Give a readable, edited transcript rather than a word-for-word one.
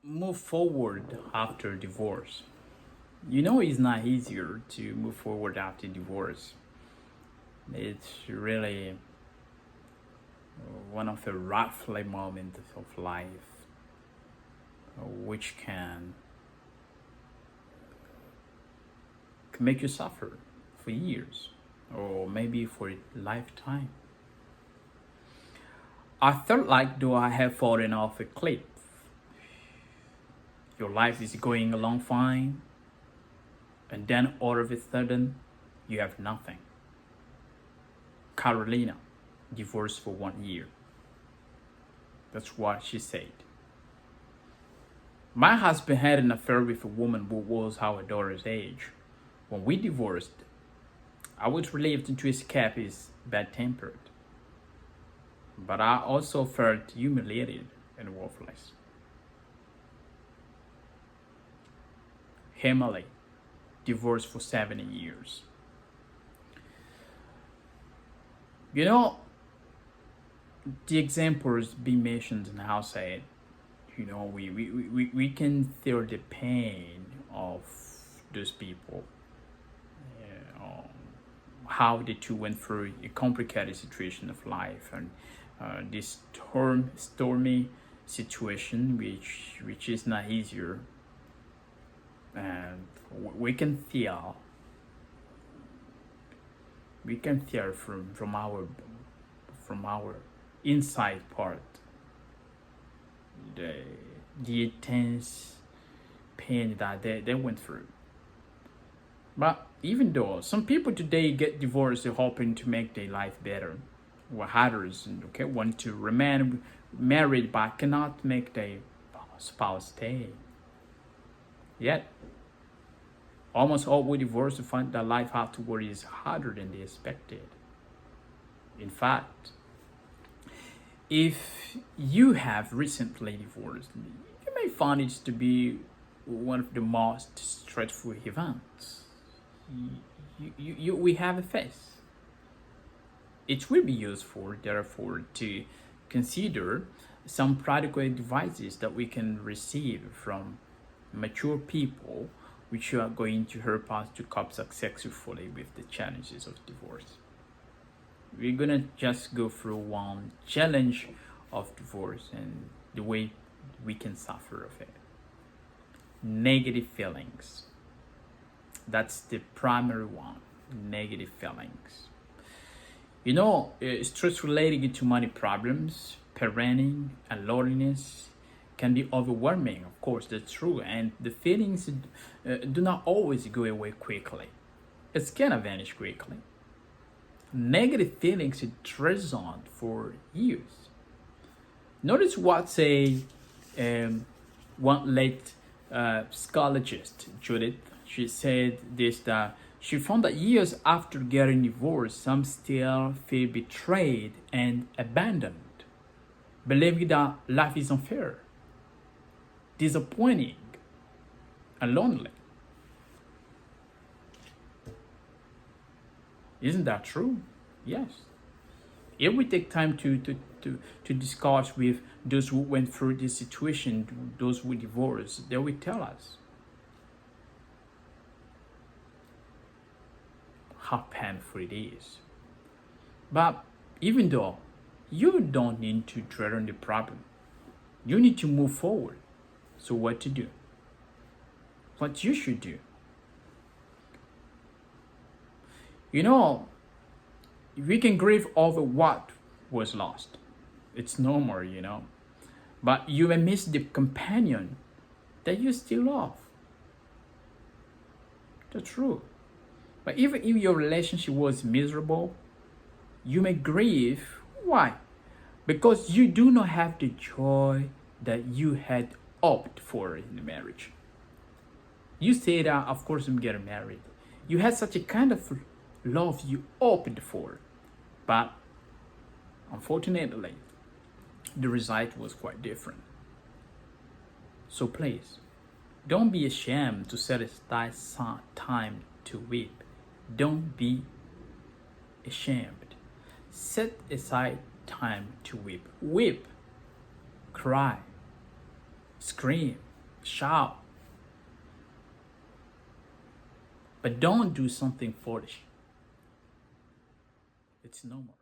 move forward after divorce. You know, it's not easier to move forward after divorce. It's really one of the rough moments of life, which can make you suffer for years or maybe for a lifetime. I felt like though I have fallen off a cliff. Your life is going along fine, and then all of a sudden, you have nothing. Carolina, divorced for 1 year. That's what she said. My husband had an affair with a woman who was our daughter's age. When we divorced, I was relieved to escape his bad tempered, but I also felt humiliated and worthless. Emily, divorced for 7 years. You know, the examples being mentioned and outside, we can feel the pain of those people. How the two went through a complicated situation of life and this stormy situation, which is not easier, and we can feel from our inside part the intense pain that they went through. But even though some people today get divorced hoping to make their life better, while others want to remain married but cannot make their spouse stay. Yet, almost all who divorce find that life afterward is harder than they expected. In fact, if you have recently divorced, you may find it to be one of the most stressful events we have faced. It will be useful, therefore, to consider some practical advices that we can receive from mature people, which are going to help us to cope successfully with the challenges of divorce. We're gonna just go through one challenge of divorce and the way we can suffer of it. Negative feelings. That's the primary one. Negative feelings. Stress related to money problems, parenting, and loneliness can be overwhelming. Of course, that's true. And the feelings do not always go away quickly. It can vanish quickly. Negative feelings dress on for years. Notice what one late psychologist, Judith. She said this, that she found that years after getting divorced, some still feel betrayed and abandoned, believing that life is unfair, disappointing, and lonely. Isn't that true? Yes. If we take time to discuss with those who went through this situation, those who divorced, they will tell us how painful it is. But even though you don't need to dwell on the problem, you need to move forward. So what to do? What you should do? We can grieve over what was lost. It's normal. But you may miss the companion that you still love. That's true. But even if your relationship was miserable, you may grieve. Why? Because you do not have the joy that you had hoped for in the marriage. You said, of course, I'm getting married. You had such a kind of love you hoped for. But unfortunately, the result was quite different. So please, don't be ashamed to set aside some time to weep. Don't be ashamed. Set aside time to weep. Weep, cry, scream, shout, but don't do something foolish. It's normal.